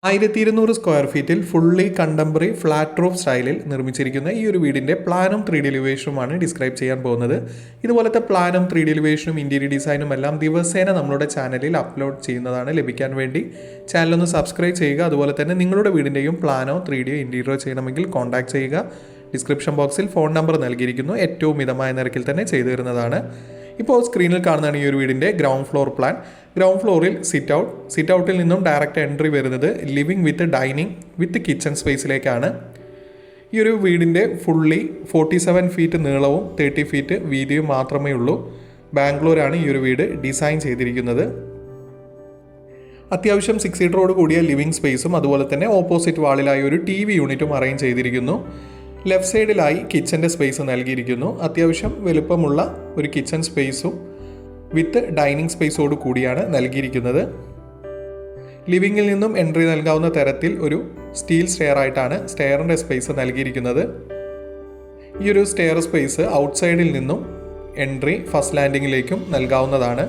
1200 square ഫീറ്റിൽ fully contemporary flat roof സ്റ്റൈലിൽ നിർമ്മിച്ചിരിക്കുന്ന ഈ ഒരു വീടിൻ്റെ പ്ലാനും 3D എലിവേഷനുമാണ് ഡിസ്ക്രൈബ് ചെയ്യാൻ പോകുന്നത്. ഇതുപോലത്തെ പ്ലാനും 3D എലിവേഷനും ഇൻറ്റീരിയർ ഡിസൈനും എല്ലാം ദിവസേന നമ്മുടെ ചാനലിൽ അപ്ലോഡ് ചെയ്യുന്നതാണ്. ലഭിക്കാൻ വേണ്ടി ചാനലൊന്ന് സബ്സ്ക്രൈബ് ചെയ്യുക. അതുപോലെ തന്നെ നിങ്ങളുടെ വീടിൻ്റെയും പ്ലാനോ 3D ഇൻറ്റീരിയറോ ചെയ്യണമെങ്കിൽ കോൺടാക്ട് ചെയ്യുക. ഡിസ്ക്രിപ്ഷൻ ബോക്സിൽ ഫോൺ നമ്പർ നൽകിയിരിക്കുന്നു. ഏറ്റവും മിതമായ നിരക്കിൽ തന്നെ ചെയ്തു തരുന്നതാണ്. ഇപ്പോൾ സ്ക്രീനിൽ കാണുന്നതാണ് ഈ ഒരു വീടിൻ്റെ ഗ്രൗണ്ട് ഫ്ലോർ പ്ലാൻ. ഗ്രൗണ്ട് ഫ്ലോറിൽ സിറ്റ് ഔട്ടിൽ നിന്നും ഡയറക്റ്റ് എൻട്രി വരുന്നത് living with dining with kitchen സ്പേസിലേക്കാണ്. ഈ ഒരു വീടിൻ്റെ ഫുള്ളി 47 ഫീറ്റ് നീളവും 30 ഫീറ്റ് വീതിയും മാത്രമേ ഉള്ളൂ. ബാംഗ്ലൂരാണ് ഈ ഒരു വീട് ഡിസൈൻ ചെയ്തിരിക്കുന്നത്. അത്യാവശ്യം 6 സീറ്ററോട് കൂടിയ ലിവിംഗ് സ്പേസും അതുപോലെ തന്നെ ഓപ്പോസിറ്റ് വാളിലായി ഒരു TV യൂണിറ്റും അറേഞ്ച് ചെയ്തിരിക്കുന്നു. ലെഫ്റ്റ് സൈഡിലായി കിച്ചൻ്റെ സ്പേസ് നൽകിയിരിക്കുന്നു. അത്യാവശ്യം വലുപ്പമുള്ള ഒരു കിച്ചൺ സ്പേസും വിത്ത് ഡൈനിങ് സ്പേസോട് കൂടിയാണ് നൽകിയിരിക്കുന്നത്. ലിവിങ്ങിൽ നിന്നും എൻട്രി നൽകാവുന്ന തരത്തിൽ ഒരു സ്റ്റീൽ സ്റ്റെയർ ആയിട്ടാണ് സ്റ്റെയറിൻ്റെ സ്പേസ് നൽകിയിരിക്കുന്നത്. ഈ ഒരു സ്റ്റെയർ സ്പേസ് ഔട്ട്സൈഡിൽ നിന്നും എൻട്രി ഫസ്റ്റ് ലാൻഡിങ്ങിലേക്കും നൽകാവുന്നതാണ്.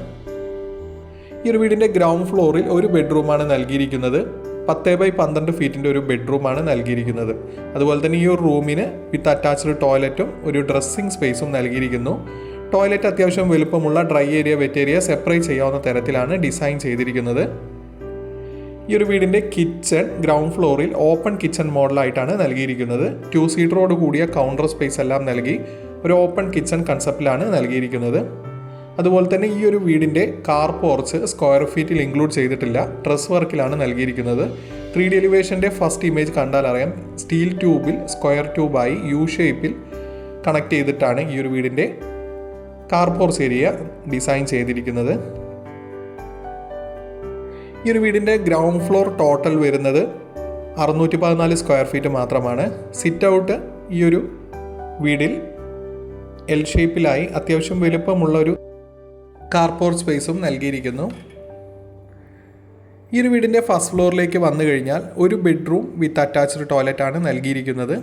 ഈ ഒരു വീടിൻ്റെ ഗ്രൗണ്ട് ഫ്ലോറിൽ ഒരു ബെഡ്റൂമാണ് നൽകിയിരിക്കുന്നത്. 10x12 ഫീറ്റിൻ്റെ ഒരു ബെഡ്റൂമാണ് നൽകിയിരിക്കുന്നത്. അതുപോലെ തന്നെ ഈ ഒരു റൂമിന് വിത്ത് അറ്റാച്ച്ഡ് ടോയ്ലറ്റും ഒരു ഡ്രസ്സിംഗ് സ്പേസും നൽകിയിരിക്കുന്നു. ടോയ്ലറ്റ് അത്യാവശ്യം വലുപ്പമുള്ള dry area wet area separate ചെയ്യാവുന്ന തരത്തിലാണ് ഡിസൈൻ ചെയ്തിരിക്കുന്നത്. ഈ ഒരു വീടിൻ്റെ കിച്ചൺ ഗ്രൗണ്ട് ഫ്ലോറിൽ ഓപ്പൺ കിച്ചൺ മോഡലായിട്ടാണ് നൽകിയിരിക്കുന്നത്. 2 സീറ്ററോട് കൂടിയ കൗണ്ടർ സ്പേസ് എല്ലാം നൽകി ഒരു ഓപ്പൺ കിച്ചൺ കൺസെപ്റ്റിലാണ് നൽകിയിരിക്കുന്നത്. അതുപോലെ തന്നെ ഈ ഒരു വീടിൻ്റെ കാർ പോർച്ച് സ്ക്വയർ ഫീറ്റിൽ ഇൻക്ലൂഡ് ചെയ്തിട്ടില്ല, ഡ്രസ് വർക്കിലാണ് നൽകിയിരിക്കുന്നത്. 3D എലിവേഷൻ്റെ ഫസ്റ്റ് ഇമേജ് കണ്ടാൽ അറിയാം, സ്റ്റീൽ ട്യൂബിൽ സ്ക്വയർ ട്യൂബായി യു ഷേപ്പിൽ കണക്ട് ചെയ്തിട്ടാണ് ഈ ഒരു വീടിൻ്റെ കാർ പോർച്ച് ഏരിയ ഡിസൈൻ ചെയ്തിരിക്കുന്നത്. ഈ ഒരു വീടിൻ്റെ ഗ്രൗണ്ട് ഫ്ലോർ ടോട്ടൽ വരുന്നത് 614 സ്ക്വയർ ഫീറ്റ് മാത്രമാണ്. സിറ്റ് ഔട്ട് ഈ ഒരു വീടിൽ എൽ ഷേപ്പിലായി അത്യാവശ്യം വലുപ്പമുള്ള ഒരു കാർ പോർച്ച് സ്പേസും നൽകിയിരിക്കുന്നു. ഈ ഒരു വീടിൻ്റെ ഫസ്റ്റ് ഫ്ലോറിലേക്ക് വന്നു കഴിഞ്ഞാൽ ഒരു ബെഡ്റൂം വിത്ത് അറ്റാച്ച്ഡ് ടോയ്ലറ്റാണ് നൽകിയിരിക്കുന്നത്.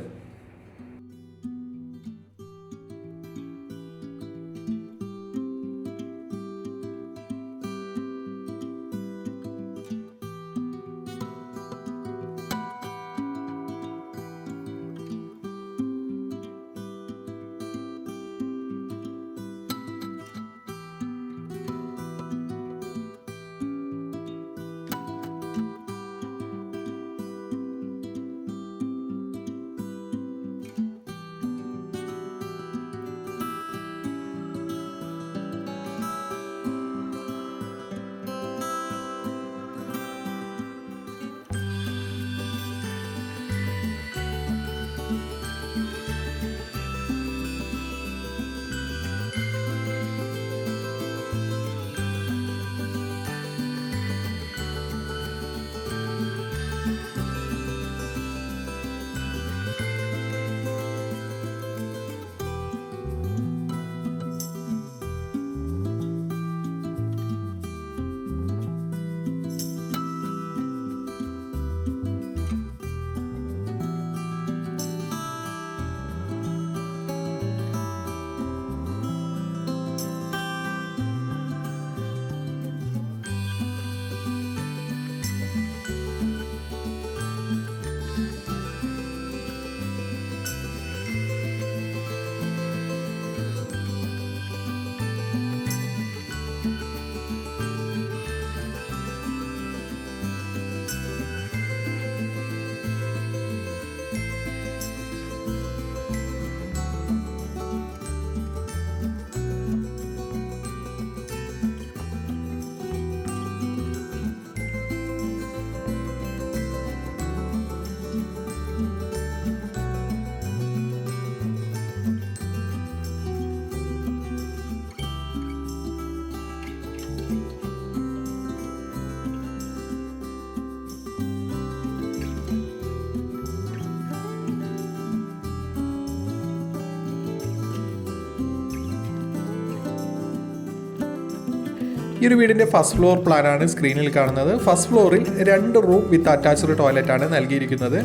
ഈ ഒരു വീടിൻ്റെ ഫസ്റ്റ് ഫ്ലോർ പ്ലാനാണ് സ്ക്രീനിൽ കാണുന്നത്. ഫസ്റ്റ് ഫ്ലോറിൽ 2 റൂം വിത്ത് അറ്റാച്ച്ഡ് ടോയ്ലറ്റാണ് നൽകിയിരിക്കുന്നത്.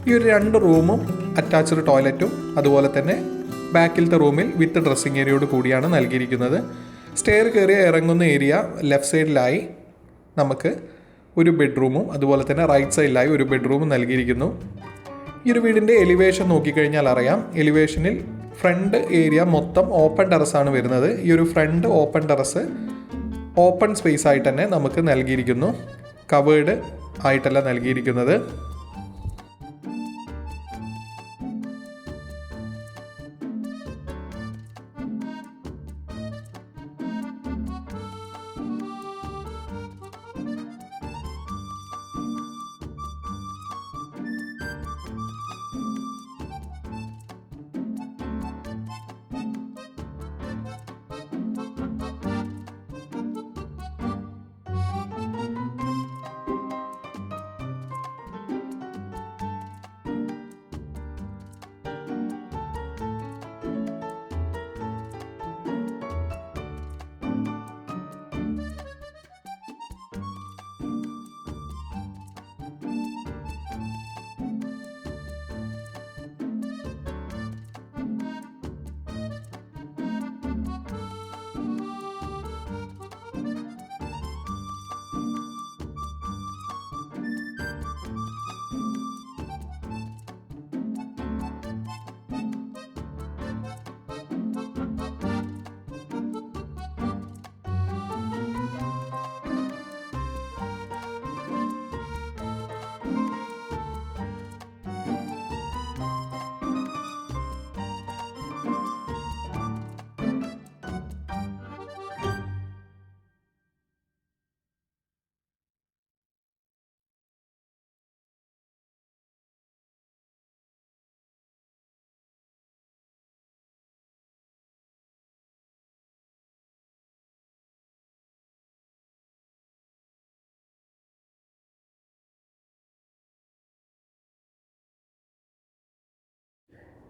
ഈ ഒരു 2 റൂമും അറ്റാച്ച്ഡ് ടോയ്ലറ്റും അതുപോലെ തന്നെ ബാക്കിലത്തെ റൂമിൽ വിത്ത് ഡ്രസ്സിംഗ് ഏരിയയോട് കൂടിയാണ് നൽകിയിരിക്കുന്നത്. സ്റ്റെയർ കയറി ഇറങ്ങുന്ന ഏരിയ ലെഫ്റ്റ് സൈഡിലായി നമുക്ക് ഒരു ബെഡ്റൂമും അതുപോലെ തന്നെ റൈറ്റ് സൈഡിലായി ഒരു ബെഡ്റൂമും നൽകിയിരിക്കുന്നു. ഈ ഒരു വീടിൻ്റെ എലിവേഷൻ നോക്കിക്കഴിഞ്ഞാൽ അറിയാം, എലിവേഷനിൽ ഫ്രണ്ട് ഏരിയ മൊത്തം ഓപ്പൺ ടെറസാണ് വരുന്നത്. ഈ ഒരു front open terrace open space ആയിട്ട് തന്നെ നമുക്ക് നൽകിയിരിക്കുന്നു, കവേർഡ് ആയിട്ടല്ല നൽകിയിരിക്കുന്നത്.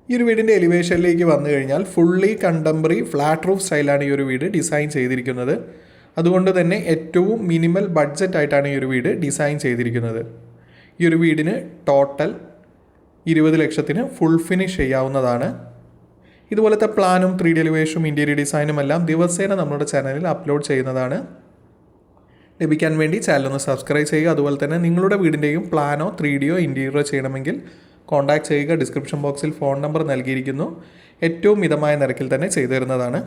ഈ ഒരു വീടിൻ്റെ എലിവേഷനിലേക്ക് വന്നു കഴിഞ്ഞാൽ ഫുള്ളി കണ്ടംപററി ഫ്ലാറ്റ് റൂഫ് സ്റ്റൈലാണ് ഈ ഒരു വീട് ഡിസൈൻ ചെയ്തിരിക്കുന്നത്. അതുകൊണ്ട് തന്നെ ഏറ്റവും മിനിമൽ ബഡ്ജറ്റ് ആയിട്ടാണ് ഈ ഒരു വീട് ഡിസൈൻ ചെയ്തിരിക്കുന്നത്. ഈ ഒരു വീടിന് ടോട്ടൽ 20 ലക്ഷത്തിന് ഫുൾ ഫിനിഷ് ചെയ്യാവുന്നതാണ്. ഇതുപോലത്തെ പ്ലാനും 3D എലിവേഷനും ഇൻറ്റീരിയർ ഡിസൈനും എല്ലാം ദിവസേന നമ്മുടെ ചാനലിൽ അപ്ലോഡ് ചെയ്യുന്നതാണ്. ലഭിക്കാൻ വേണ്ടി ചാനൽ ഒന്ന് സബ്സ്ക്രൈബ് ചെയ്യുക. അതുപോലെ തന്നെ നിങ്ങളുടെ വീടിൻ്റെയും പ്ലാനോ 3Dയോ ഇൻറ്റീരിയറോ ചെയ്യണമെങ്കിൽ കോൺടാക്ട് ചെയ്യുക. ഡിസ്ക്രിപ്ഷൻ ബോക്സിൽ ഫോൺ നമ്പർ നൽകിയിരിക്കുന്നു. ഏറ്റവും മിതമായ നിരക്കിൽ തന്നെ ചെയ്തു തരുന്നതാണ്.